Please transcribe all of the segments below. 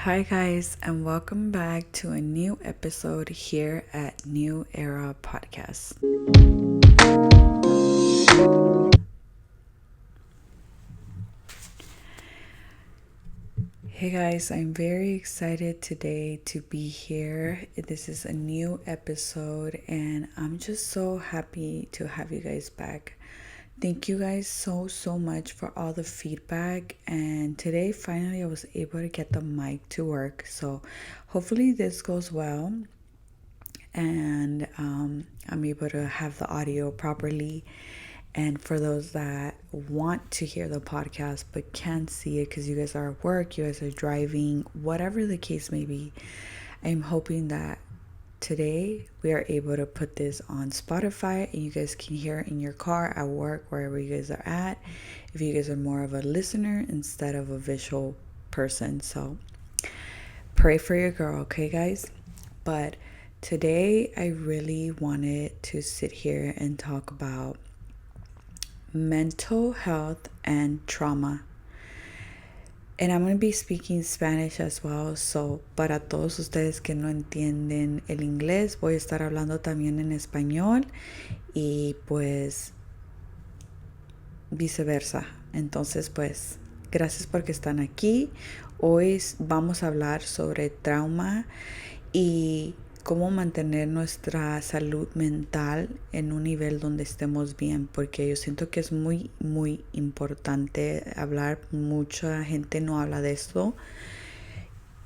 Hi, guys, and welcome back to a new episode here at New Era Podcast. Hey, guys, I'm very excited today to be here. This is a new episode, and I'm just so happy to have you guys back. Thank you guys so much for all the feedback. And today, finally, I was able to get the mic to work. So, hopefully, this goes well. And I'm able to have the audio properly. And for those that want to hear the podcast but can't see it because you guys are at work, you guys are driving, whatever the case may be, I'm hoping that today we are able to put this on Spotify and you guys can hear it in your car, at work, wherever you guys are at, if you guys are more of a listener instead of a visual person. So pray for your girl, okay, guys? But today I really wanted to sit here and talk about mental health and trauma. And I'm going to be speaking Spanish as well. So, para todos ustedes que no entienden el inglés, voy a estar hablando también en español y pues viceversa. Entonces, pues, gracias porque están aquí. Hoy vamos a hablar sobre trauma y cómo mantener nuestra salud mental en un nivel donde estemos bien, porque yo siento que es muy importante hablar. Mucha gente no habla de esto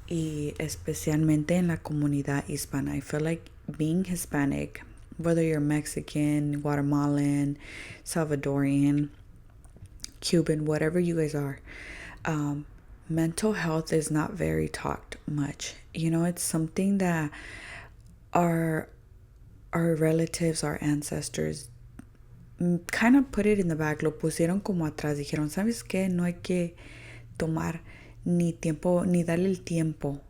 y especialmente en la comunidad hispana. I feel like being Hispanic, whether you're Mexican, Guatemalan, Salvadorian, Cuban, whatever you guys are, mental health is not very talked much. You know, it's something that our relatives, our ancestors kind of put it in the back, lo pusieron como atrás, dijeron, ¿sabes qué? No hay que tomar ni tiempo, ni darle el tiempo,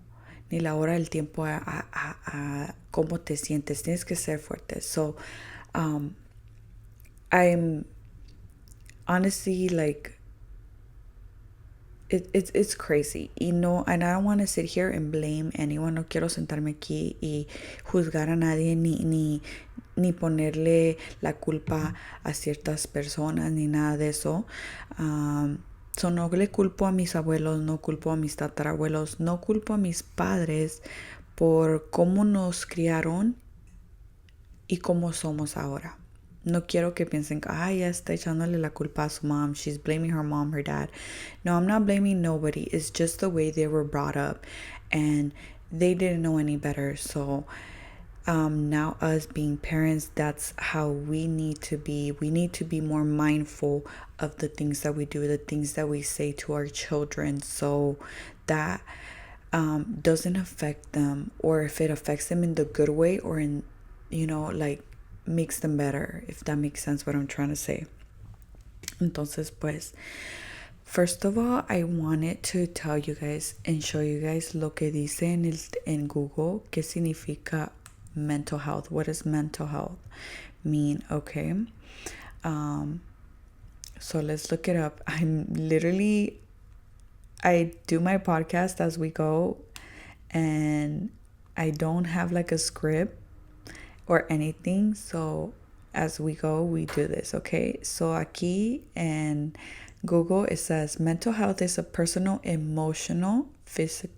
ni la hora del tiempo a cómo te sientes, tienes que ser fuerte. So, I'm honestly like, it's crazy. And I don't want to sit here and blame anyone. No quiero sentarme aquí y juzgar a nadie ni ponerle la culpa a ciertas personas ni nada de eso. So no le culpo a mis abuelos, no culpo a mis tatarabuelos, no culpo a mis padres por cómo nos criaron y cómo somos ahora. No quiero que piensen, ya está echándole la culpa a su mom. She's blaming her mom, her dad. No, I'm not blaming nobody. It's just the way they were brought up. And they didn't know any better. So now us being parents, that's how we need to be. We need to be more mindful of the things that we do, the things that we say to our children. So that doesn't affect them. Or if it affects them in the good way or in, like, makes them better, if that makes sense what I'm trying to say. Entonces, pues, first of all, I wanted to tell you guys and show you guys lo que dice en Google, qué significa mental health. What does mental health mean? Okay. So let's look it up. I do my podcast as we go, and I don't have like a script or anything. So as we go, we do this, okay? So aquí en Google, it says mental health is a personal, emotional, physical,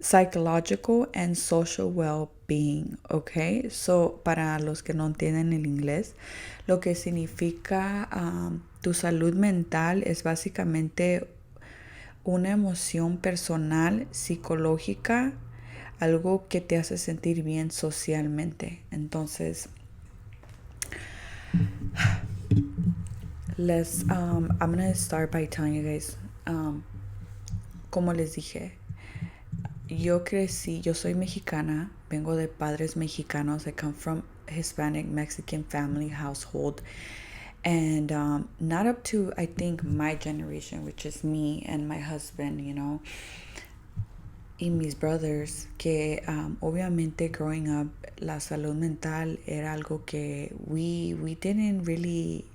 psychological, and social well-being, okay? So para los que no entienden el inglés, lo que significa tu salud mental es básicamente una emoción personal, psicológica, algo que te hace sentir bien socialmente. Entonces, I'm gonna start by telling you guys, como les dije, yo soy mexicana, vengo de padres mexicanos. I come from Hispanic Mexican family household, and not up to, I think, my generation, which is me and my husband, y mis brothers, que obviamente growing up, la salud mental era algo que we didn't really,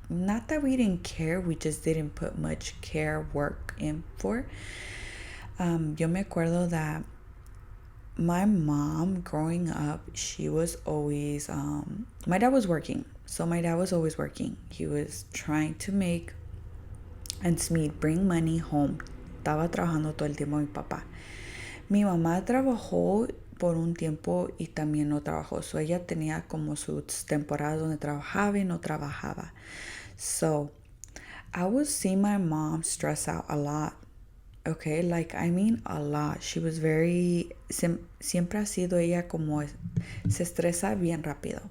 not that we didn't care, we just didn't put much work in for. Yo me acuerdo that my mom growing up, she was always, my dad was working. So my dad was always working. He was trying to make ends meet, bring money home. Estaba trabajando todo el tiempo mi papá. Mi mamá trabajó por un tiempo y también no trabajó. So ella tenía como sus temporadas donde trabajaba y no trabajaba. So I would see my mom stress out a lot. Okay, like I mean a lot. She was very, siempre ha sido ella como se estresa bien rápido.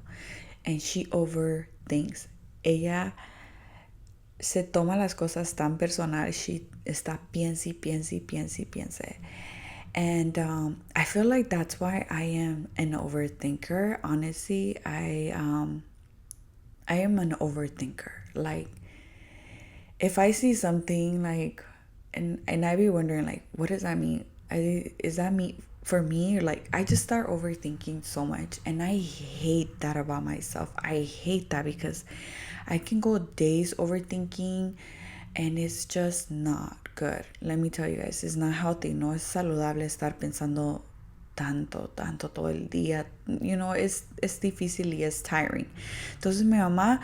And she overthinks. Ella se toma las cosas tan personal. She está piense, piense, piense, piense. And I feel like that's why I am an overthinker. Honestly, I am an overthinker. Like, if I see something like, and I be wondering like, what does that mean? Is that me for me? Like, I just start overthinking so much, and I hate that about myself. I hate that because I can go days overthinking, and it's just not good. Let me tell you guys, it's not healthy. No es saludable estar pensando tanto todo el día. You know, es difícil y es tiring. Entonces mi mamá,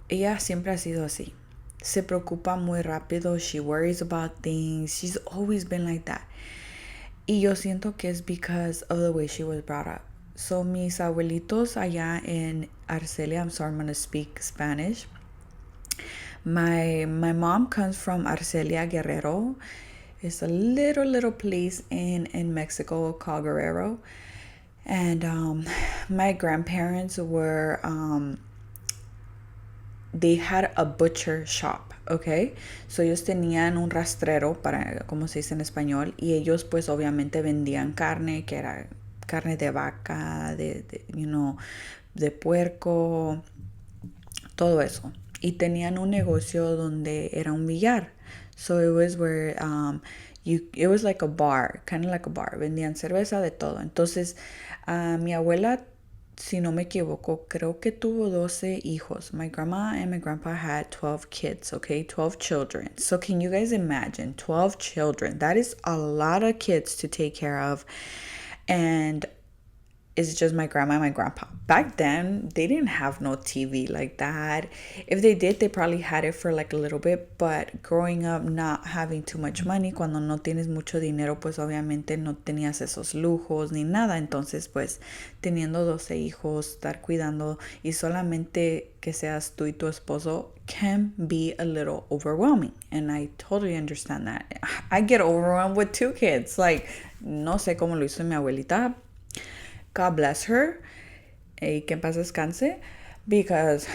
ella siempre ha sido así. Se preocupa muy rápido. She worries about things. She's always been like that. Y yo siento que es because of the way she was brought up. So mis abuelitos allá en Arcelia, I'm sorry, I'm going to speak Spanish. My mom comes from Arcelia, Guerrero. It's a little place in Mexico called Guerrero. And my grandparents were, they had a butcher shop, okay? So ellos tenían un rastrero, para, como se dice en español, y ellos pues obviamente vendían carne, que era carne de vaca, de de puerco, todo eso. Y tenían un negocio donde era un billar. So it was where it was like a bar, kind of like a bar. Vendían cerveza, de todo. Entonces, mi abuela, si no me equivoco, creo que tuvo 12 hijos. My grandma and my grandpa had 12 kids, okay? 12 children. So can you guys imagine 12 children? That is a lot of kids to take care of. And it's just my grandma and my grandpa. Back then, they didn't have no TV like that. If they did, they probably had it for like a little bit. But growing up, not having too much money, cuando no tienes mucho dinero, pues obviamente no tenías esos lujos ni nada. Entonces, pues, teniendo 12 hijos, estar cuidando y solamente que seas tú y tu esposo can be a little overwhelming. And I totally understand that. I get overwhelmed with 2 kids. Like, no sé cómo lo hizo mi abuelita. God bless her. Que en paz descanse. Because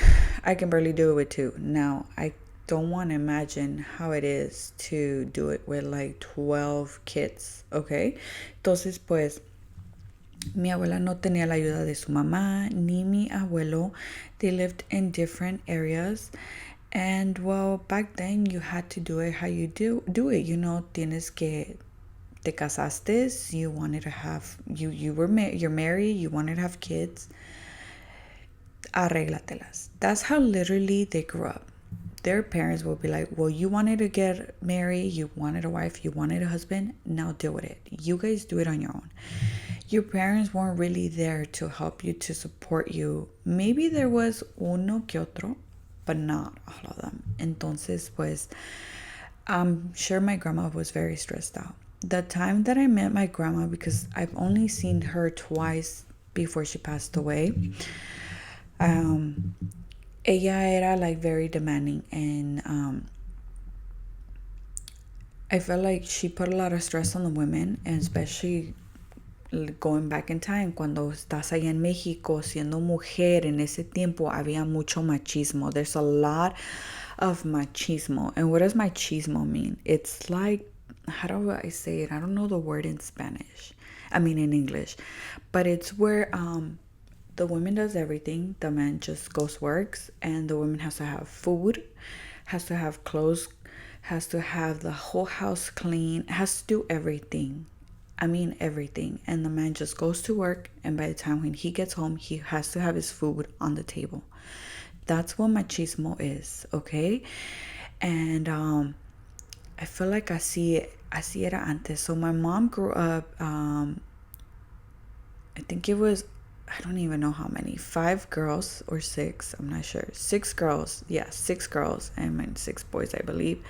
I can barely do it with 2. Now, I don't want to imagine how it is to do it with like 12 kids, okay? Entonces, pues, mi abuela no tenía la ayuda de su mamá, ni mi abuelo. They lived in different areas. And, well, back then, you had to do it how you do it. You know, tienes que... Te casaste, you wanted to have, you're married, you wanted to have kids, arréglatelas. That's how literally they grew up. Their parents will be like, well, you wanted to get married, you wanted a wife, you wanted a husband, now deal with it. You guys do it on your own. Your parents weren't really there to help you, to support you. Maybe there was uno que otro, but not all of them. Entonces, pues, I'm sure my grandma was very stressed out. The time that I met my grandma, because I've only seen her twice before she passed away, ella era like very demanding, and I felt like she put a lot of stress on the women, and especially going back in time, cuando estás allá en México siendo mujer, en ese tiempo había mucho machismo. There's a lot of machismo. And what does machismo mean? It's like, how do I say it? I don't know the word in Spanish. I mean in English. But it's where the woman does everything. The man just goes works. And the woman has to have food, has to have clothes, has to have the whole house clean, has to do everything. I mean everything. And the man just goes to work. And by the time when he gets home, he has to have his food on the table. That's what machismo is, okay? And I feel like así era antes. So my mom grew up, I think it was, I don't even know how many, 5 girls or 6, I'm not sure. 6 girls, yeah, 6 girls, and 6 boys, I believe.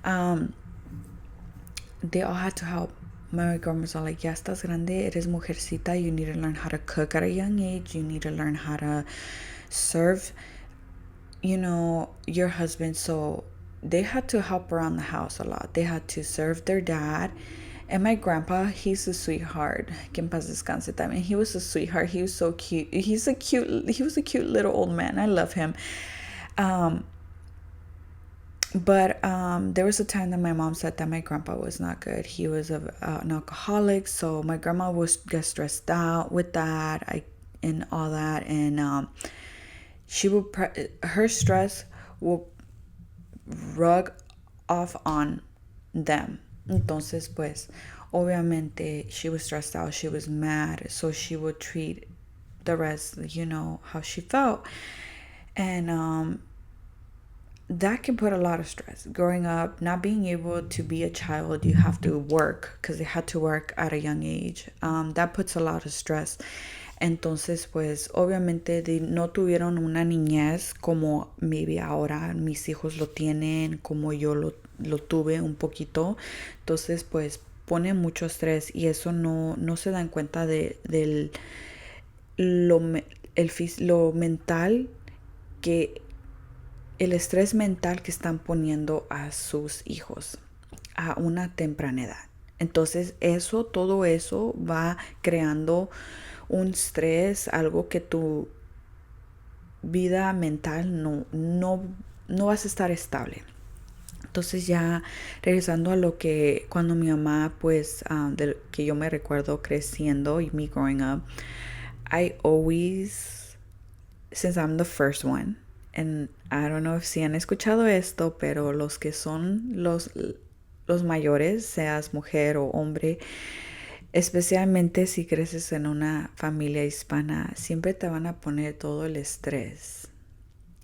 Um, they all had to help. My grandma's all like, ya estás grande, eres mujercita, you need to learn how to cook at a young age, you need to learn how to serve, your husband. So they had to help around the house a lot. They had to serve their dad. And my grandpa, he's a sweetheart. Que en paz descanse también. He was a sweetheart. He was so cute. He was a cute little old man. I love him. But there was a time that my mom said that my grandpa was not good. He was an alcoholic. So my grandma was get stressed out with that, and all that. And she would her stress will rug off on them. Entonces, pues, obviamente, she was stressed out. She was mad. So she would treat the rest, how she felt. And that can put a lot of stress. Growing up, not being able to be a child, you have to work because they had to work at a young age. That puts a lot of stress. Entonces, pues, obviamente no tuvieron una niñez como maybe ahora mis hijos lo tienen, como yo lo tuve un poquito. Entonces, pues, pone mucho estrés y eso no se dan cuenta de lo mental, que el estrés mental que están poniendo a sus hijos a una temprana edad. Entonces, todo eso va creando un estrés, algo que tu vida mental no vas a estar estable. Entonces, ya regresando a lo que cuando mi mamá, pues, que yo me recuerdo creciendo y me growing up, I always, since I'm the first one, and I don't know if si han escuchado esto, pero los que son los mayores, seas mujer o hombre, especialmente si creces en una familia hispana, siempre te van a poner todo el estrés.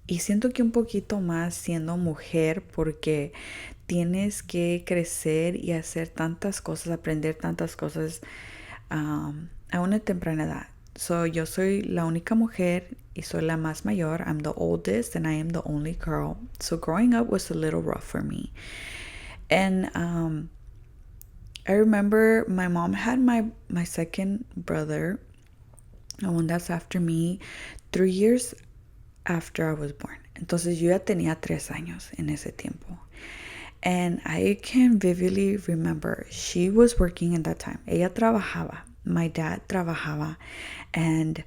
Y siento que un poquito más siendo mujer, porque tienes que crecer y hacer tantas cosas, aprender tantas cosas a una temprana edad. So, yo soy la única mujer y soy la más mayor. I'm the oldest and I am the only girl. So growing up was a little rough for me. And I remember my mom had my second brother, the one that's after me, 3 years after I was born. Entonces yo ya tenía 3 años en ese tiempo. And I can vividly remember she was working in that time. Ella trabajaba. My dad trabajaba. And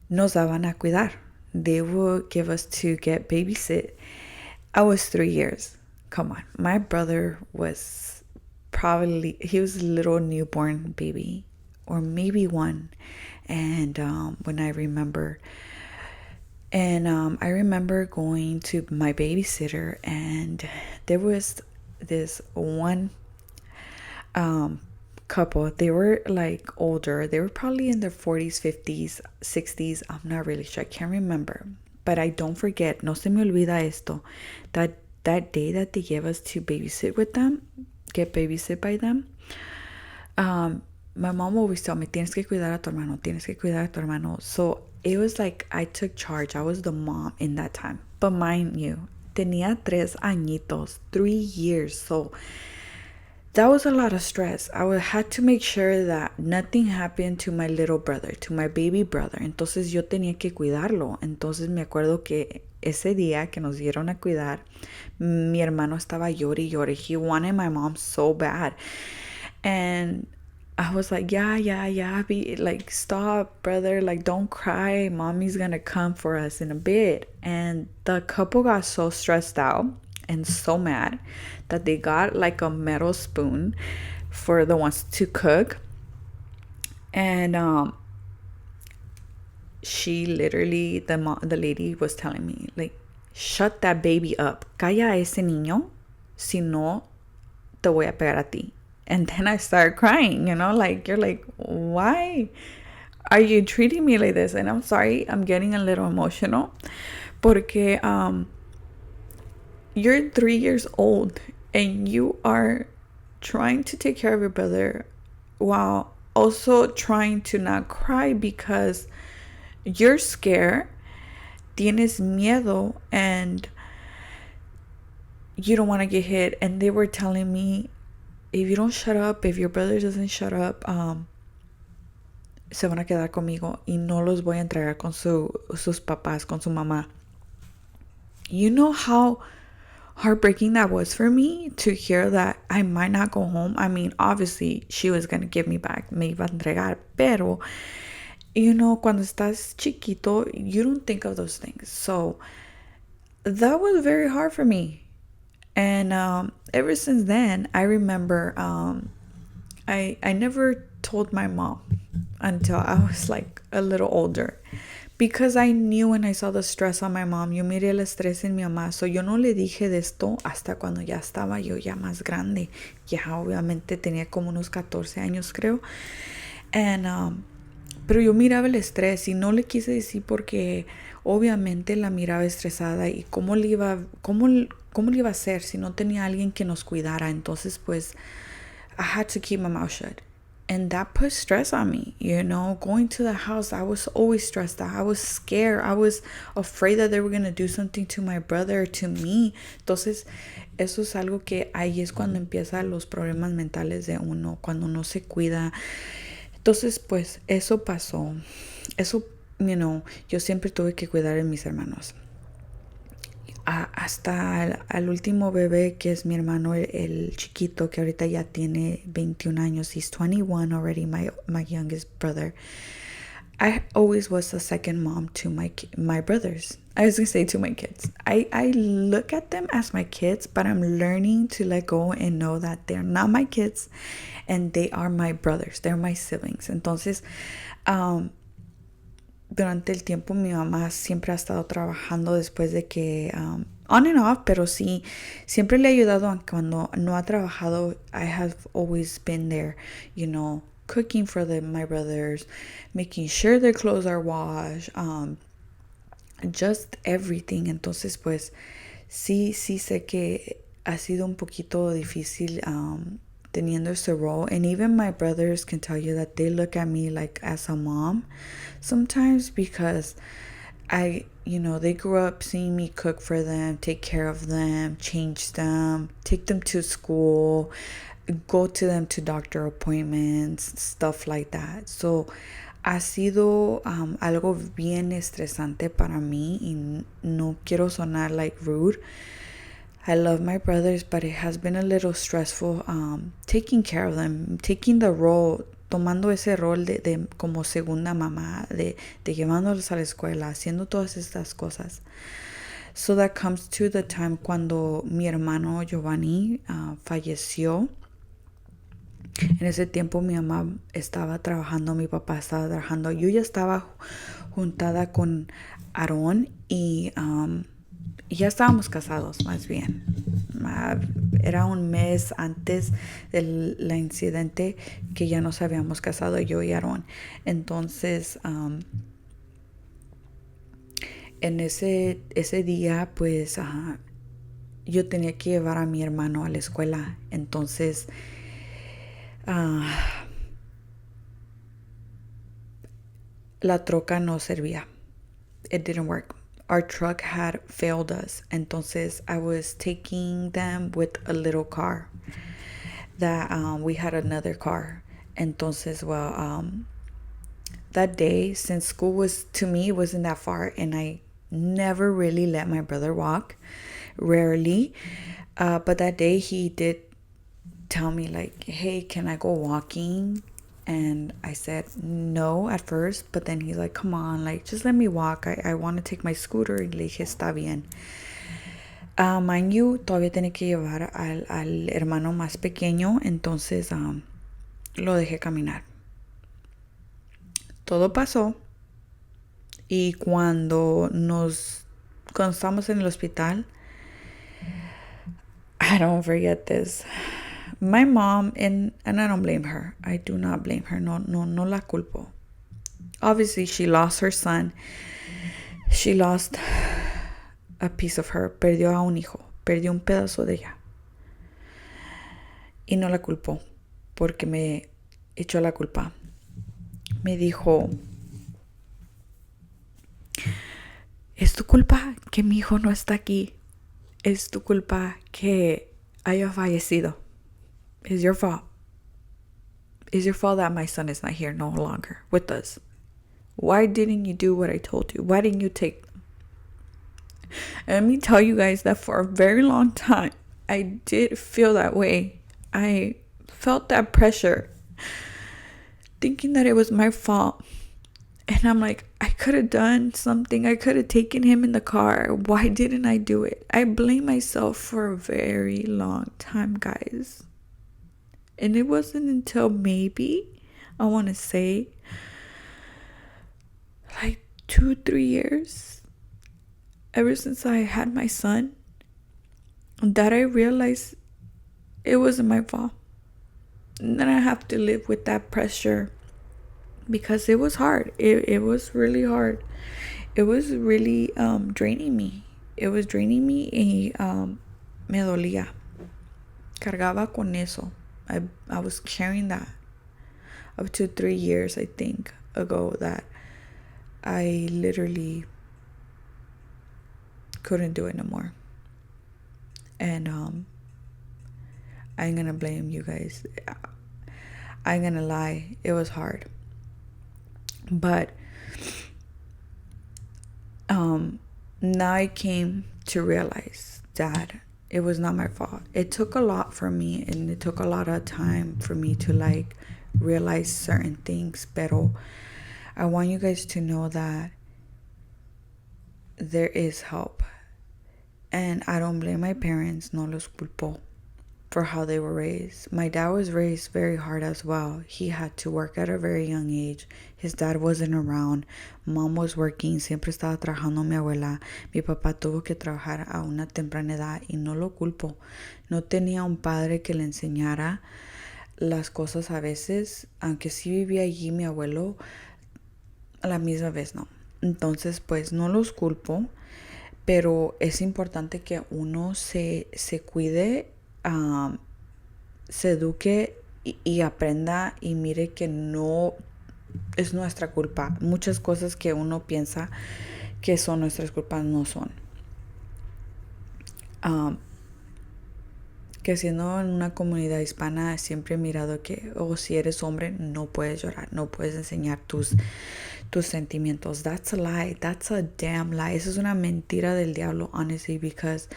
nos daban a cuidar. They would give us to get babysit. I was 3 years. Come on. My brother was he was a little newborn baby, or maybe 1. And when I remember, I remember going to my babysitter, and there was this one couple. They were like older. They were probably in their 40s, 50s, 60s. I'm not really sure. I can't remember. But I don't forget, no se me olvida esto, that day that they gave us to babysit with them, get babysit by them, my mom always told me, tienes que cuidar a tu hermano, tienes que cuidar a tu hermano. So it was like I took charge. I was the mom in that time. But mind you, tenía 3 añitos, 3 years. So that was a lot of stress. I had to make sure that nothing happened to my little brother, to my baby brother. Entonces yo tenía que cuidarlo. Entonces me acuerdo que ese día que nos dieron a cuidar, mi hermano estaba llore y llore. He wanted my mom so bad. And I was like, yeah, be like, stop, brother, like, don't cry. Mommy's gonna come for us in a bit. And the couple got so stressed out and so mad that they got like a metal spoon for the ones to cook. And she literally, the lady was telling me, like, shut that baby up. Calla a ese niño, si no, te voy a pegar a ti. And then I started crying, like, you're like, why are you treating me like this? And I'm sorry, I'm getting a little emotional. Porque you're 3 years old and you are trying to take care of your brother while also trying to not cry because you're scared, tienes miedo, and you don't want to get hit. And they were telling me, if you don't shut up, if your brother doesn't shut up, se van a quedar conmigo y no los voy a entregar con sus papás, con su mamá. You know how heartbreaking that was for me to hear that I might not go home. I mean, obviously, she was going to give me back, me iba a entregar, pero, you know, cuando estás chiquito, you don't think of those things. So that was very hard for me. And ever since then, I remember I never told my mom until I was like a little older. Because I knew when I saw the stress on my mom, yo miré el estrés en mi mamá, so yo no le dije de esto hasta cuando ya estaba yo ya más grande. Ya obviamente tenía como unos 14 años creo. And, pero yo miraba el estrés y no le quise decir porque obviamente la miraba estresada y cómo le iba a hacer si no tenía alguien que nos cuidara. Entonces pues I had to keep my mouth shut. And that put stress on me, you know. Going to the house, I was always stressed out. I was scared. I was afraid that they were going to do something to my brother or to me. Entonces, eso es algo que ahí es cuando empiezan los problemas mentales de uno, cuando no se cuida. Entonces, pues, eso pasó. Eso, you know, yo siempre tuve que cuidar de mis hermanos. Hasta al último bebé que es mi hermano el chiquito que ahorita ya tiene 21 años. He's 21 already, my youngest brother. I always was the second mom to my brothers. I was gonna say to my kids. I look at them as my kids, but I'm learning to let go and know that they're not my kids and they are my brothers. They're my siblings. Entonces, durante el tiempo mi mamá siempre ha estado trabajando después de que on and off, pero sí siempre le he ayudado cuando no ha trabajado. I have always been there, you know, cooking for my brothers, making sure their clothes are washed, just everything. Entonces pues sí sé que ha sido un poquito difícil teniendo ese role. And even my brothers can tell you that they look at me like as a mom sometimes because they grew up seeing me cook for them, take care of them, change them, take them to school, go to them to doctor appointments, stuff like that. So ha sido algo bien estresante para mí y no quiero sonar like rude. I love my brothers, but it has been a little stressful taking care of them, taking the role, tomando ese rol de como segunda mamá, de llevándolos a la escuela, haciendo todas estas cosas. So that comes to the time cuando mi hermano Giovanni falleció. En ese tiempo mi mamá estaba trabajando, mi papá estaba trabajando. Yo ya estaba juntada con Aarón y ya estábamos casados, más bien. Era un mes antes del incidente que ya nos habíamos casado yo y Aarón. Entonces, en ese día, pues, yo tenía que llevar a mi hermano a la escuela. Entonces, la troca no servía. It didn't work. Our truck had failed us. Entonces, I was taking them with a little car that we had another car. Entonces, that day, since school wasn't that far, and I never really let my brother walk, rarely. But that day, he did tell me like, hey, can I go walking? And I said no at first, but then he's like, come on, like, just let me walk. I want to take my scooter. Y le dije, está bien. Mind you, todavía tenía que llevar al hermano más pequeño, entonces lo dejé caminar. Todo pasó. Y cuando estamos en el hospital, I don't forget this. My mom, and I don't blame her. I do not blame her. No la culpo. Obviously, she lost her son. She lost a piece of her. Perdió a un hijo. Perdió un pedazo de ella. y no la culpó porque me echó la culpa. Me dijo, es tu culpa que mi hijo no está aquí. Es tu culpa que haya fallecido. It's your fault. It's your fault that my son is not here no longer with us. Why didn't you do what I told you? Why didn't you take them? And let me tell you guys that for a very long time, I did feel that way. I felt that pressure, thinking that it was my fault. And I'm like, I could have done something. I could have taken him in the car. Why didn't I do it? I blame myself for a very long time, guys. And it wasn't until maybe, I want to say, like 2-3 years, ever since I had my son, that I realized it wasn't my fault. And then I have to live with that pressure because it was hard. It was really hard. It was really draining me. It was draining me y me dolía. Cargaba con eso. I was carrying that up to 3 years, I think, ago, that I literally couldn't do it no more. And I ain't gonna blame you guys. I ain't gonna lie. It was hard. But now I came to realize that it was not my fault. It took a lot for me, and it took a lot of time for me to like realize certain things. Pero I want you guys to know that there is help. And I don't blame my parents, no los culpo, for how they were raised. My dad was raised very hard as well. He had to work at a very young age. His dad wasn't around. Mom was working. Siempre estaba trabajando mi abuela. Mi papá tuvo que trabajar a una temprana edad y no lo culpo. No tenía un padre que le enseñara las cosas a veces. Aunque sí vivía allí mi abuelo, a la misma vez no. Entonces, pues no los culpo. Pero es importante que uno se cuide, se eduque y aprenda y mire que no es nuestra culpa. Muchas cosas que uno piensa que son nuestras culpas no son. Que siendo en una comunidad hispana siempre he mirado que si eres hombre no puedes llorar, no puedes enseñar tus sentimientos. That's a lie. That's a damn lie. Esa es una mentira del diablo, honestly, because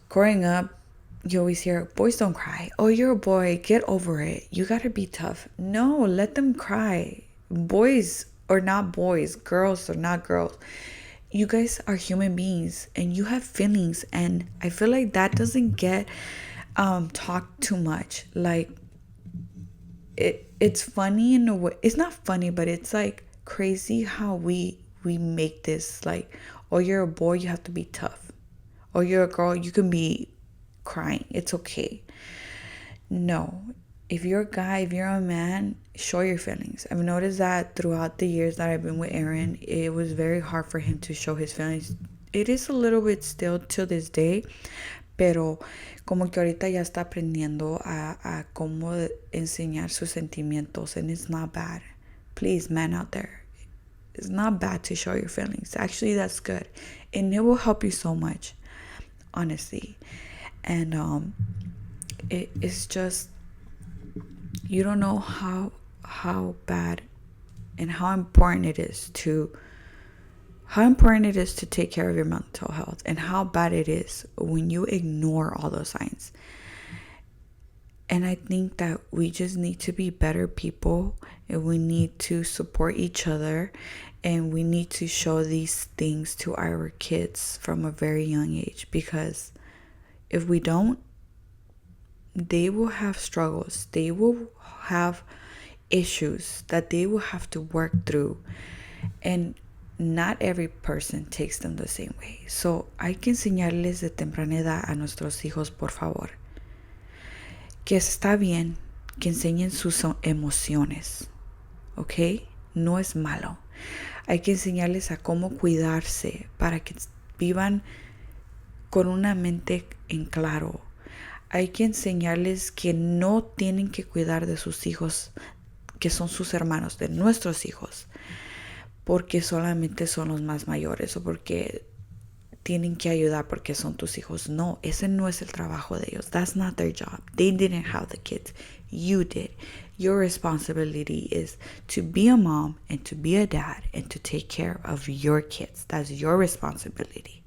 growing up, you always hear, boys don't cry. Oh, you're a boy. Get over it. You gotta be tough. No, let them cry. Boys are not boys. Girls are not girls. You guys are human beings and you have feelings. And I feel like that doesn't get talked too much. Like, it's funny in a way. It's not funny, but it's like crazy how we make this like, oh, you're a boy, you have to be tough. Or you're a girl, you can be crying. It's okay. No. If you're a guy, if you're a man, show your feelings. I've noticed that throughout the years that I've been with Aaron, it was very hard for him to show his feelings. It is a little bit still to this day, pero como que ahorita ya está aprendiendo a cómo enseñar sus sentimientos, and it's not bad. Please, men out there, it's not bad to show your feelings. Actually, that's good, and it will help you so much, honestly. And it's just, you don't know how bad and how important it is to take care of your mental health, and how bad it is when you ignore all those signs. And I think that we just need to be better people, and we need to support each other, and we need to show these things to our kids from a very young age, because if we don't, they will have struggles. They will have issues that they will have to work through, and not every person takes them the same way. So hay que enseñarles de temprana edad a nuestros hijos, por favor, que está bien que enseñen sus emociones, ¿ok? No es malo. Hay que enseñarles a cómo cuidarse para que vivan con una mente en claro. hay que enseñarles que no tienen que cuidar de sus hijos, que son sus hermanos, de nuestros hijos, porque solamente son los más mayores o porque tienen que ayudar porque son tus hijos. No, ese no es el trabajo de ellos. That's not their job. They didn't have the kids. You did. Your responsibility is to be a mom and to be a dad and to take care of your kids. That's your responsibility.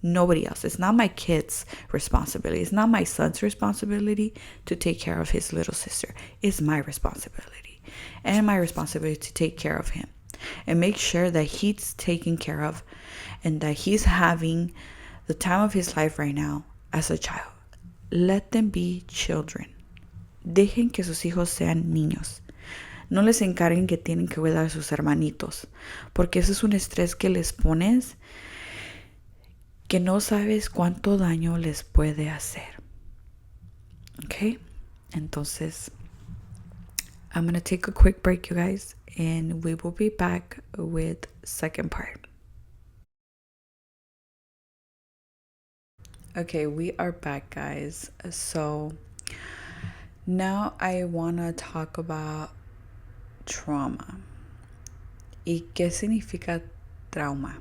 Nobody else. It's not my kid's responsibility. It's not my son's responsibility to take care of his little sister. It's my responsibility. And my responsibility to take care of him and make sure that he's taken care of and that he's having the time of his life right now as a child. Let them be children. Dejen que sus hijos sean niños. No les encarguen que tienen que cuidar a sus hermanitos, porque eso es un estrés que les pones que no sabes cuánto daño les puede hacer. Okay? Entonces, I'm going to take a quick break, you guys, and we will be back with second part. Okay, we are back, guys. So now I want to talk about trauma. ¿Y qué significa trauma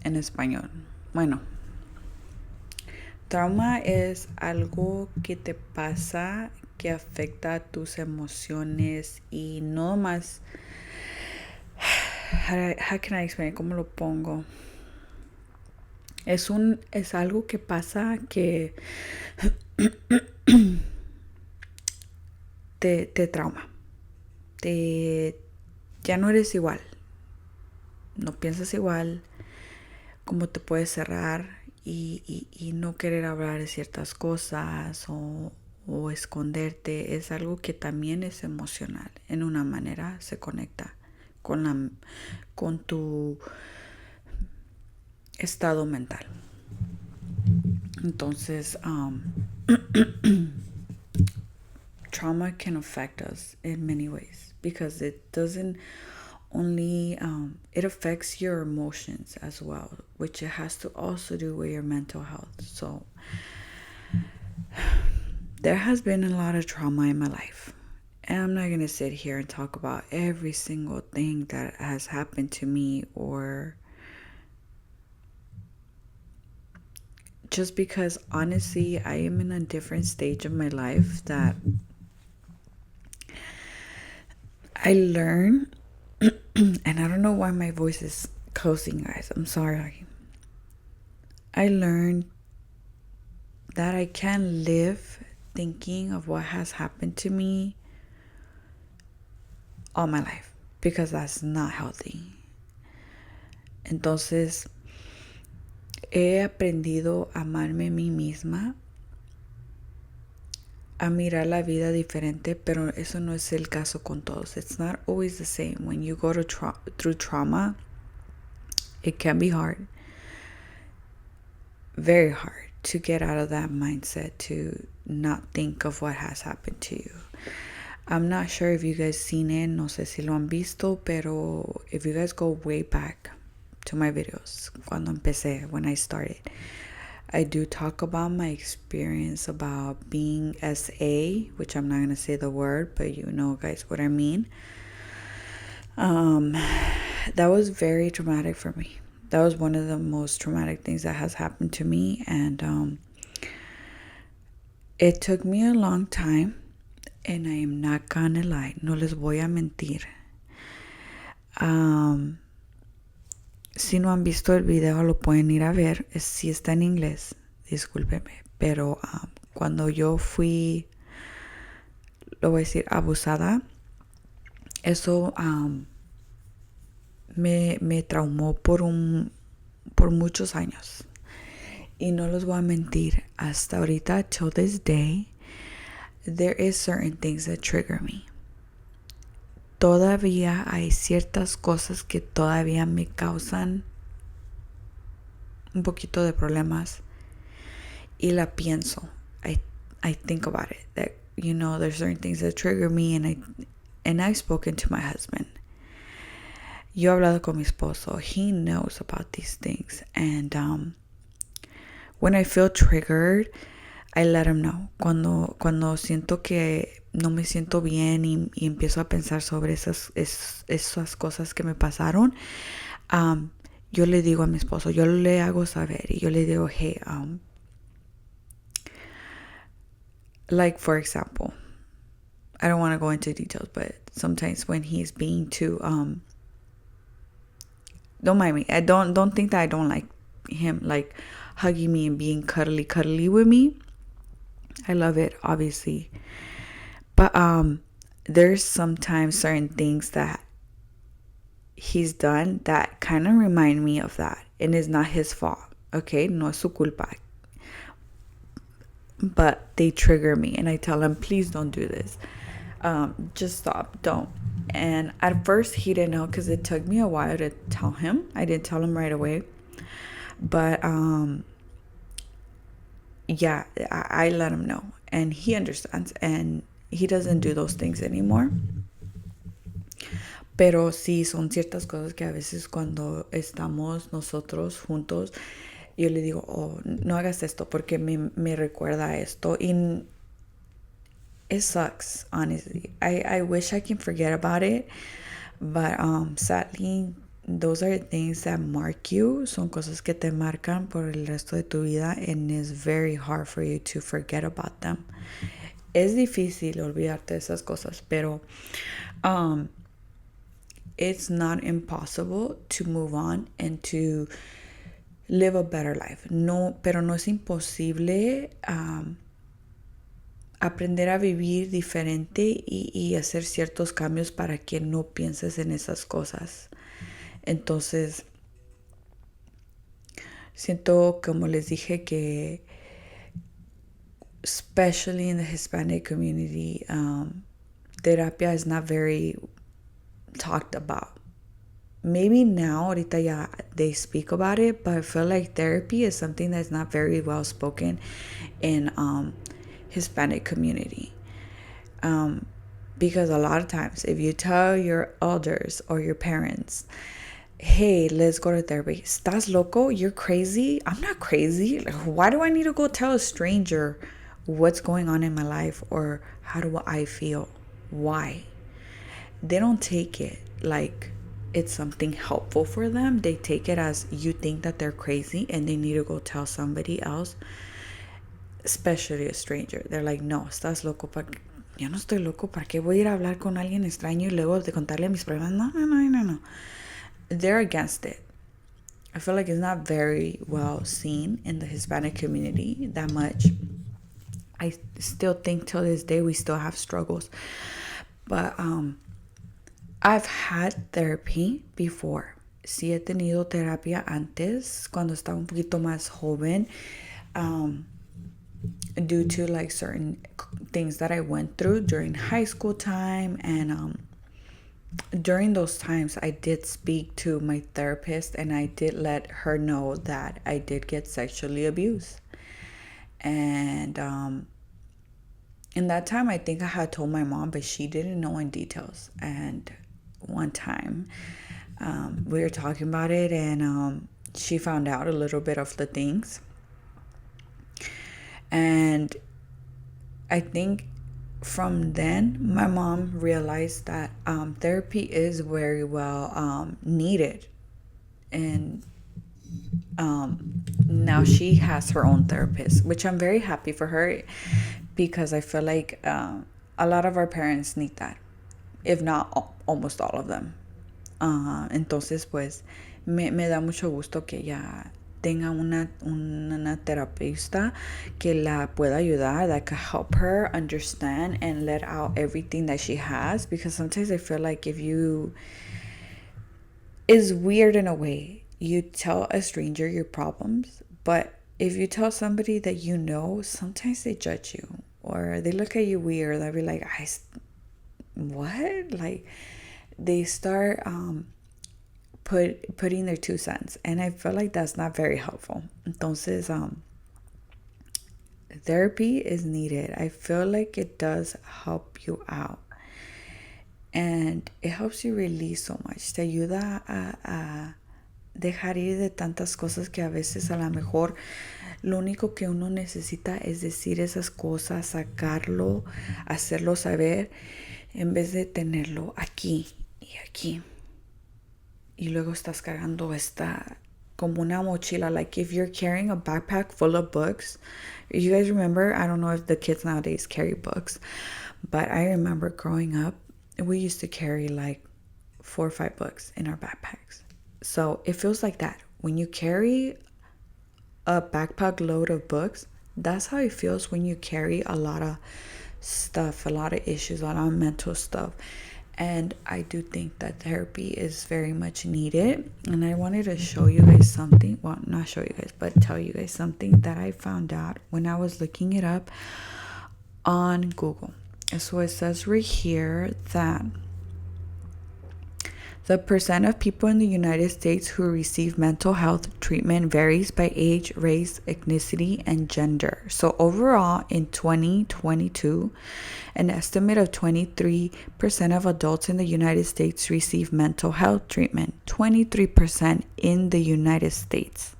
en español? Bueno, trauma es algo que te pasa que afecta tus emociones y no más. How can I explain? ¿Cómo lo pongo? Es algo que pasa que te trauma. Ya no eres igual. No piensas igual. Cómo te puedes cerrar y no querer hablar de ciertas cosas o esconderte. Es algo que también es emocional. En una manera se conecta con tu estado mental. Entonces, trauma can affect us in many ways because it doesn't only, it affects your emotions as well, which it has to also do with your mental health. So there has been a lot of trauma in my life. And I'm not going to sit here and talk about every single thing that has happened to me, or just because honestly, I am in a different stage of my life that I learn, and I don't know why my voice is closing, guys. I'm sorry. I learned that I can't live thinking of what has happened to me all my life, because that's not healthy. Entonces, he aprendido a amarme a mí misma, a mirar la vida diferente, pero eso no es el caso con todos. It's not always the same. When you go through trauma, it can be hard, very hard, to get out of that mindset, to not think of what has happened to you. I'm not sure if you guys seen it, no sé si lo han visto, pero if you guys go way back to my videos, cuando empecé, when I started, I do talk about my experience about being SA, which I'm not going to say the word, but you know, guys, what I mean. That was very traumatic for me. That was one of the most traumatic things that has happened to me, and it took me a long time, and I am not gonna lie, no les voy a mentir. Si no han visto el video, lo pueden ir a ver. Si está en inglés, discúlpenme, pero cuando yo fui, lo voy a decir, abusada, eso me traumó por muchos años. Y no les voy a mentir, hasta ahorita, till this day, there is certain things that trigger me. Todavía hay ciertas cosas que todavía me causan un poquito de problemas y la pienso. I think about it, that, you know, there's certain things that trigger me, and I've spoken to my husband. Yo he hablado con mi esposo. He knows about these things, and when I feel triggered, I let him know. Cuando siento que no me siento bien y empiezo a pensar sobre esas cosas que me pasaron, um, yo le digo a mi esposo, yo le hago saber y yo le digo, hey, like for example, I don't want to go into details, but sometimes when he's being too, don't mind me. I don't think that I don't like him like hugging me and being cuddly with me. I love it, obviously. But there's sometimes certain things that he's done that kind of remind me of that. And it's not his fault. Okay? No es su culpa. But they trigger me and I tell him, please don't do this. Just stop. Don't. And at first he didn't know because it took me a while to tell him. I didn't tell him right away. But yeah, I let him know. And he understands. And he doesn't do those things anymore. Pero sí, son ciertas cosas que a veces cuando estamos nosotros juntos, yo le digo, oh, no hagas esto porque me recuerda esto. Y it sucks, honestly. I wish I can forget about it. But sadly, those are things that mark you. Son cosas que te marcan por el resto de tu vida. And it's very hard for you to forget about them. Es difícil olvidarte de esas cosas, pero it's not impossible to move on and to live a better life. No, pero no es imposible aprender a vivir diferente y hacer ciertos cambios para que no pienses en esas cosas. Entonces, siento, como les dije, que especially in the Hispanic community, terapia is not very talked about. Maybe now, ahorita ya they speak about it, but I feel like therapy is something that's not very well spoken in Hispanic community. Because a lot of times, if you tell your elders or your parents, hey, let's go to therapy, ¿estás loco? You're crazy? I'm not crazy. Why do I need to go tell a stranger what's going on in my life or how do I feel? Why? They don't take it like it's something helpful for them. They take it as you think that they're crazy and they need to go tell somebody else, especially a stranger. They're like, no, estás loco. Yo no estoy loco. ¿Para qué voy a ir a hablar con alguien extraño y luego de contarle mis problemas? No. They're against it. I feel like it's not very well seen in the Hispanic community that much. I still think till this day we still have struggles. But I've had therapy before. Sí he tenido terapia antes, cuando estaba un poquito más joven, due to like certain things that I went through during high school time. And during those times, I did speak to my therapist and I did let her know that I did get sexually abused. And in that time, I think I had told my mom, but she didn't know in details. And one time we were talking about it and she found out a little bit of the things. And I think from then my mom realized that therapy is very well needed. And now she has her own therapist, which I'm very happy for her because I feel like a lot of our parents need that, if not almost all of them. Entonces, pues, me da mucho gusto que ella tenga una terapeuta que la pueda ayudar, that can help her understand and let out everything that she has. Because sometimes I feel like it's weird in a way. You tell a stranger your problems, but if you tell somebody that you know, sometimes they judge you or they look at you weird. They'll be like, what? Like, they start putting their 2 cents, and I feel like that's not very helpful. Entonces, therapy is needed. I feel like it does help you out, and it helps you release so much. Te ayuda a dejar ir de tantas cosas que a veces a lo mejor lo único que uno necesita es decir esas cosas, sacarlo, hacerlo saber, en vez de tenerlo aquí y aquí. Y luego estás cargando esta como una mochila. Like if you're carrying a backpack full of books. You guys remember? I don't know if the kids nowadays carry books, but I remember growing up, we used to carry like 4 or 5 books in our backpacks. So it feels like that. When you carry a backpack load of books, that's how it feels when you carry a lot of stuff, a lot of issues, a lot of mental stuff. And I do think that therapy is very much needed. And I wanted to show you guys something. Well, not show you guys, but tell you guys something that I found out when I was looking it up on Google. So it says right here that the percent of people in the United States who receive mental health treatment varies by age, race, ethnicity, and gender. So overall, in 2022, an estimate of 23% of adults in the United States receive mental health treatment. 23% in the United States.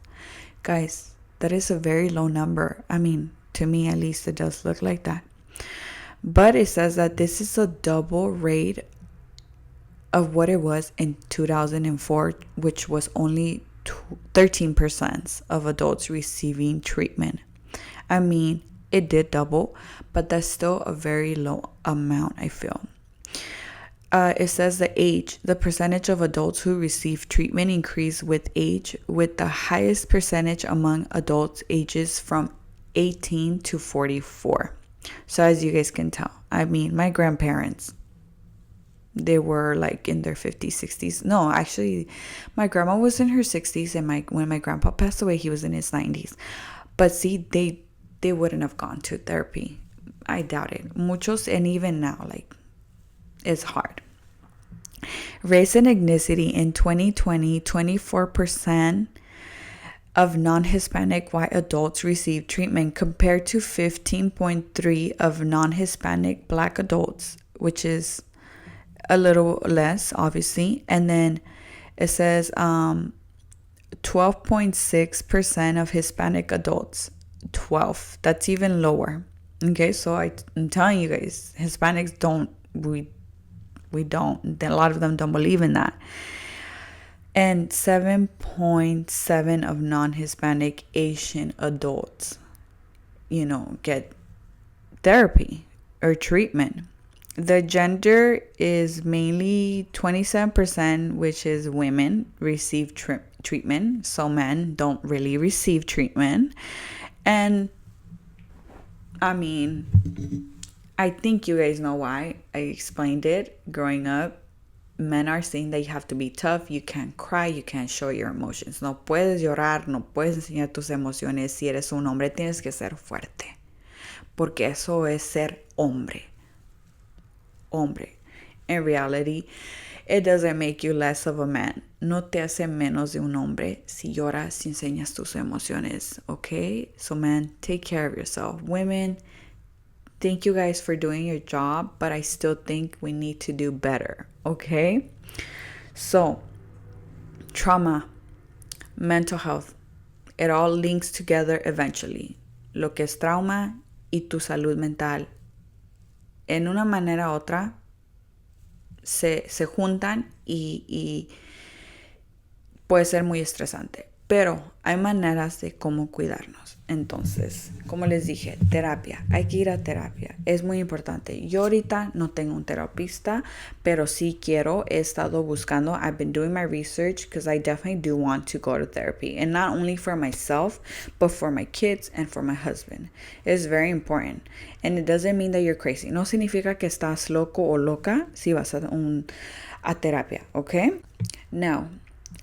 Guys, that is a very low number. I mean, to me at least, it does look like that. But it says that this is a double rate of what it was in 2004, which was only 13% of adults receiving treatment. I mean, it did double, but that's still a very low amount, I feel. It says the percentage of adults who receive treatment increased with age, with the highest percentage among adults ages from 18 to 44. So as you guys can tell, I mean, my grandparents, they were like in their 50s, 60s. No, actually, my grandma was in her 60s, and when my grandpa passed away, he was in his 90s. But see, they wouldn't have gone to therapy. I doubt it. Muchos, and even now, like, it's hard. Race and ethnicity in 2020, 24% of non-Hispanic white adults received treatment compared to 15.3% of non-Hispanic black adults, which is a little less, obviously. And then it says 12.6% of Hispanic adults. 12. That's even lower. Okay, so I'm telling you guys, Hispanics we don't. A lot of them don't believe in that. And 7.7% of non-Hispanic Asian adults, get therapy or treatment. The gender is mainly 27%, which is women receive treatment. So men don't really receive treatment. And I mean, I think you guys know why. I explained it growing up. Men are saying that you have to be tough. You can't cry. You can't show your emotions. No puedes llorar. No puedes enseñar tus emociones. Si eres un hombre, tienes que ser fuerte. Porque eso es ser hombre. In reality, it doesn't make you less of a man. No te hace menos de un hombre si lloras, si enseñas tus emociones, okay? So man, take care of yourself. Women, thank you guys for doing your job, but I still think we need to do better, okay? So, trauma, mental health, it all links together eventually. Lo que es trauma y tu salud mental, en una manera u otra, se juntan y puede ser muy estresante. Pero hay maneras de cómo cuidarnos. Entonces, como les dije, terapia. Hay que ir a terapia. Es muy importante. Yo ahorita no tengo un terapista, pero sí quiero. He estado buscando. I've been doing my research because I definitely do want to go to therapy. And not only for myself, but for my kids and for my husband. It's very important. And it doesn't mean that you're crazy. No significa que estás loco o loca si vas a terapia, okay? Now,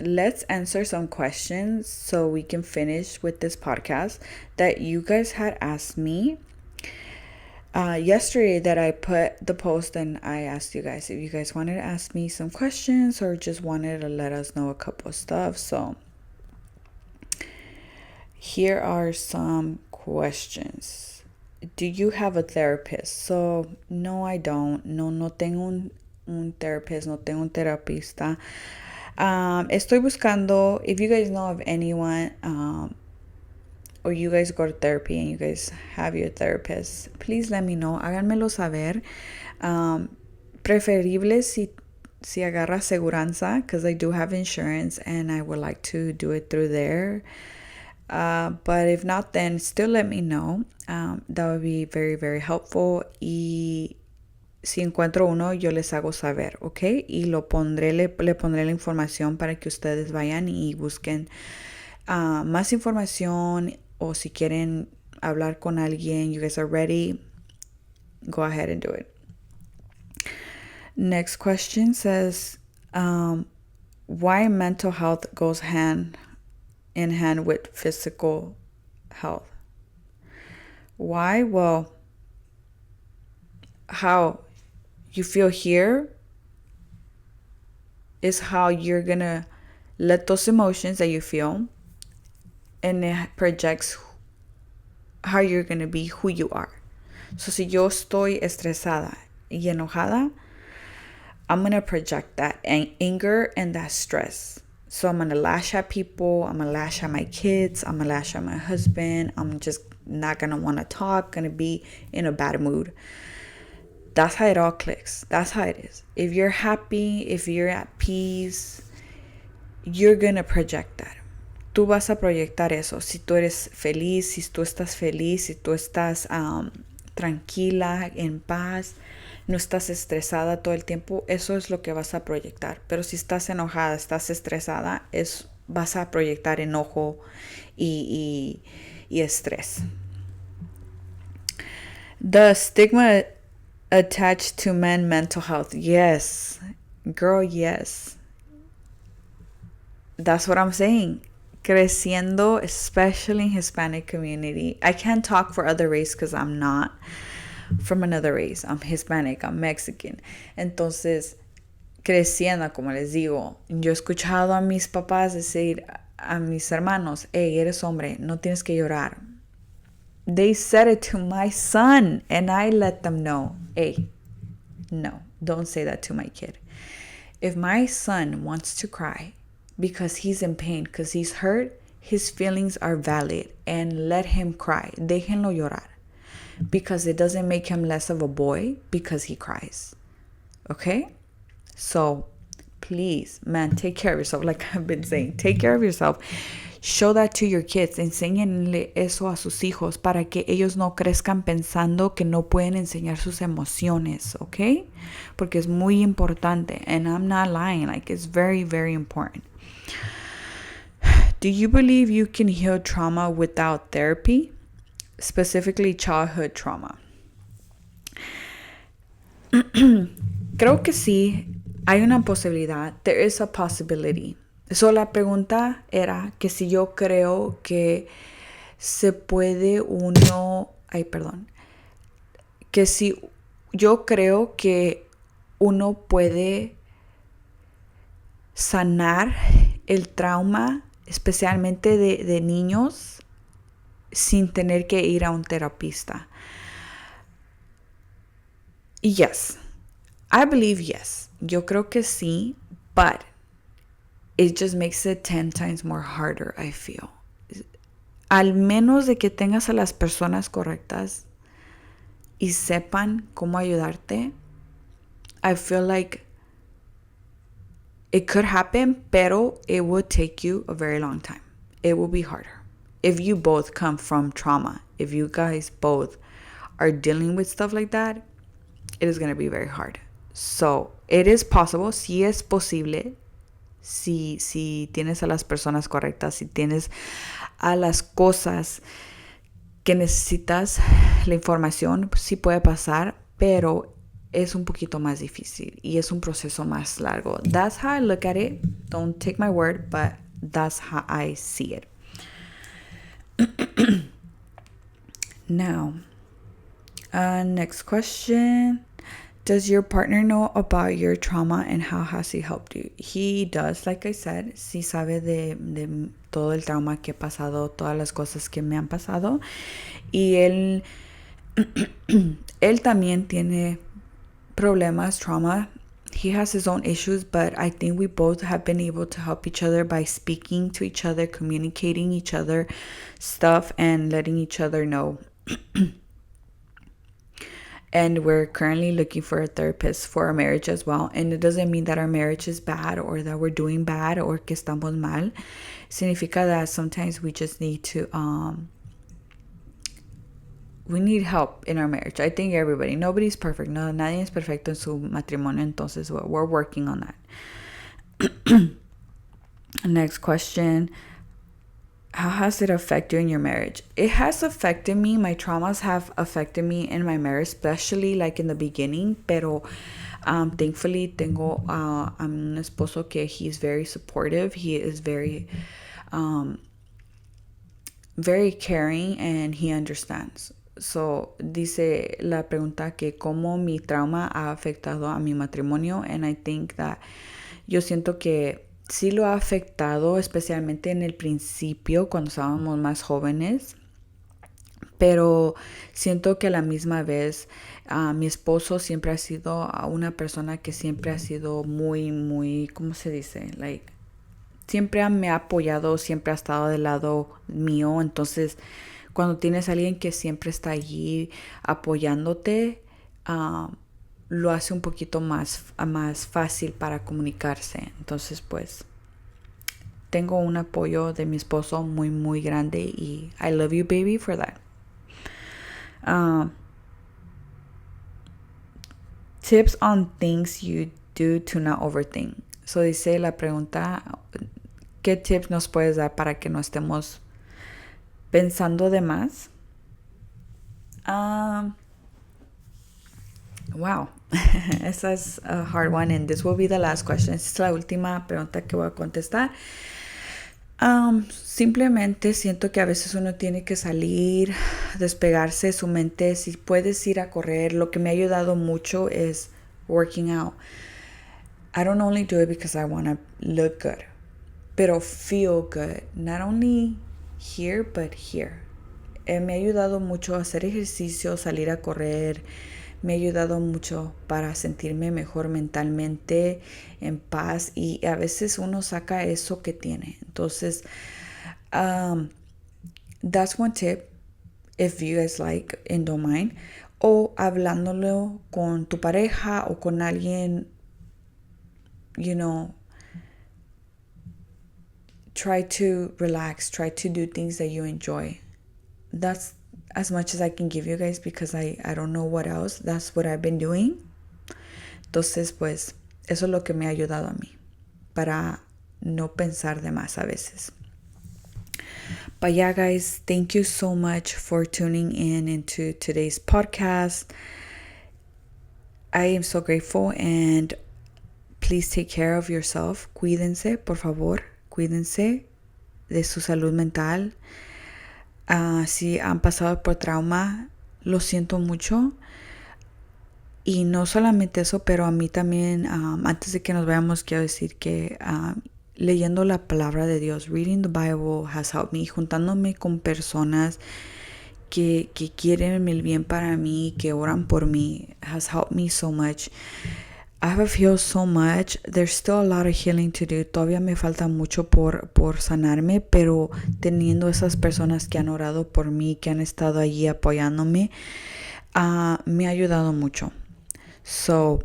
let's answer some questions so we can finish with this podcast that you guys had asked me yesterday, that I put the post and I asked you guys if you guys wanted to ask me some questions or just wanted to let us know a couple of stuff. So here are some questions. Do you have a therapist? So no, I don't. No tengo un therapist, no tengo un terapista. Estoy buscando, if you guys know of anyone, or you guys go to therapy and you guys have your therapist, please let me know. Háganmelo saber. Preferible si agarra aseguranza, because I do have insurance and I would like to do it through there. But if not, then still let me know. That would be very, very helpful. Y si encuentro uno, yo les hago saber, ¿ok? Y le pondré la información para que ustedes vayan y busquen más información, o si quieren hablar con alguien, you guys are ready, go ahead and do it. Next question says, why mental health goes hand in hand with physical health. Why? Well, how you feel here is how you're gonna let those emotions that you feel, and it projects how you're gonna be, who you are. So si yo estoy estresada y enojada, I'm gonna project that anger and that stress. So I'm gonna lash at people, I'm gonna lash at my kids, I'm gonna lash at my husband, I'm just not gonna wanna talk, gonna be in a bad mood. That's how it all clicks. That's how it is. If you're happy, if you're at peace, you're gonna project that. Tú vas a proyectar eso. Si tú eres feliz, si tú estás feliz, si tú estás tranquila, en paz, no estás estresada todo el tiempo, eso es lo que vas a proyectar. Pero si estás enojada, estás estresada, vas a proyectar enojo y estrés. The stigma attached to men's mental health. Yes. Girl, yes. That's what I'm saying. Creciendo, especially in Hispanic community. I can't talk for other race because I'm not from another race. I'm Hispanic, I'm Mexican. Entonces, creciendo, como les digo, yo he escuchado a mis papás decir a mis hermanos, hey, eres hombre, no tienes que llorar. They said it to my son, and I let them know, hey, no, don't say that to my kid. If my son wants to cry because he's in pain, because he's hurt, his feelings are valid, and let him cry. Déjenlo llorar. Because it doesn't make him less of a boy because he cries. Okay? So, please, man, take care of yourself. Like I've been saying, take care of yourself. Show that to your kids. Enséñenle eso a sus hijos para que ellos no crezcan pensando que no pueden enseñar sus emociones, ¿ok? Porque es muy importante. And I'm not lying. Like, it's very, very important. Do you believe you can heal trauma without therapy? Specifically childhood trauma. Creo que sí. Hay una posibilidad. There is a possibility. So, la pregunta era que si yo creo que se puede que si yo creo que uno puede sanar el trauma, especialmente de niños, sin tener que ir a un terapista. Yes, I believe yes. Yo creo que sí, but it just makes it 10 times more harder, I feel. Al menos de que tengas a las personas correctas y sepan cómo ayudarte, I feel like it could happen, pero it would take you a very long time. It will be harder. If you both come from trauma, if you guys both are dealing with stuff like that, it is going to be very hard. So, it is possible, sí es posible, si tienes a las personas correctas, si tienes a las cosas que necesitas, la información, sí puede pasar, pero es un poquito más difícil y es un proceso más largo. That's how I look at it. Don't take my word, but that's how I see it. Now, next question. Does your partner know about your trauma and how has he helped you? He does, like I said. Sí sabe de todo el trauma que he pasado, todas las cosas que me han pasado. Y él también tiene problemas, trauma, he has his own issues, but I think we both have been able to help each other by speaking to each other, communicating each other stuff, and letting each other know. And we're currently looking for a therapist for our marriage as well. And it doesn't mean that our marriage is bad or that we're doing bad or que estamos mal. Significa that sometimes we just need to, we need help in our marriage. I think everybody, nobody's perfect. No, nadie es perfecto en su matrimonio. Entonces, we're working on that. Next question. How has it affected you in your marriage? It has affected me. My traumas have affected me in my marriage, especially like in the beginning. Pero thankfully, tengo un esposo que he's very supportive. He is very caring and he understands. So, dice la pregunta que cómo mi trauma ha afectado a mi matrimonio. And I think that yo siento que sí lo ha afectado, especialmente en el principio, cuando estábamos más jóvenes. Pero siento que a la misma vez mi esposo siempre ha sido una persona que siempre ha sido muy, ¿cómo se dice? Like, siempre me ha apoyado, siempre ha estado del lado mío. Entonces, cuando tienes a alguien que siempre está allí apoyándote, lo hace un poquito más fácil para comunicarse. Entonces, pues, tengo un apoyo de mi esposo muy grande y I love you, baby, for that. Tips on things you do to not overthink. So dice la pregunta, ¿qué tips nos puedes dar para que no estemos pensando de más? Wow, esa es a hard one and this will be the last question. Esta es la última pregunta que voy a contestar. Simplemente siento que a veces uno tiene que salir, despegarse su mente. Si puedes ir a correr, lo que me ha ayudado mucho es working out. I don't only do it because I want to look good, pero feel good. Not only here, but here. Me ha ayudado mucho a hacer ejercicio, salir a correr. Me ha ayudado mucho para sentirme mejor mentalmente, en paz, y a veces uno saca eso que tiene. Entonces, that's one tip, if you guys like and don't mind. O hablándolo con tu pareja o con alguien, you know, try to relax, try to do things that you enjoy. That's as much as I can give you guys because I don't know what else. That's what I've been doing. Entonces, pues, eso es lo que me ha ayudado a mí para no pensar de más a veces. But yeah, guys, thank you so much for tuning in into today's podcast. I am so grateful and please take care of yourself. Cuídense, por favor. Cuídense de su salud mental. Si han pasado por trauma, lo siento mucho. Y no solamente eso, pero a mí también, antes de que nos veamos, quiero decir que leyendo la palabra de Dios, reading the Bible has helped me, juntándome con personas que quieren el bien para mí, que oran por mí, has helped me so much. I have healed so much. There's still a lot of healing to do. Todavía me falta mucho por sanarme, pero teniendo esas personas que han orado por mí, que han estado allí apoyándome, me ha ayudado mucho. So,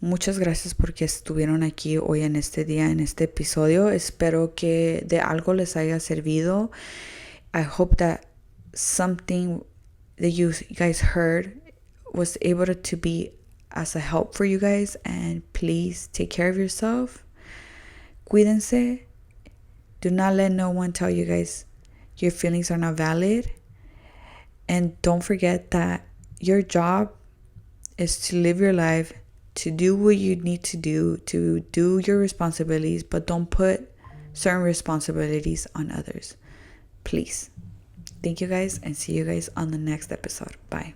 muchas gracias porque estuvieron aquí hoy en este día, en este episodio. Espero que de algo les haya servido. I hope that something that you guys heard was able to be as a help for you guys, and please take care of yourself. Cuídense. Do not let no one tell you guys your feelings are not valid. And don't forget that your job is to live your life, to do what you need to do your responsibilities, but don't put certain responsibilities on others. Please. Thank you guys and see you guys on the next episode. Bye.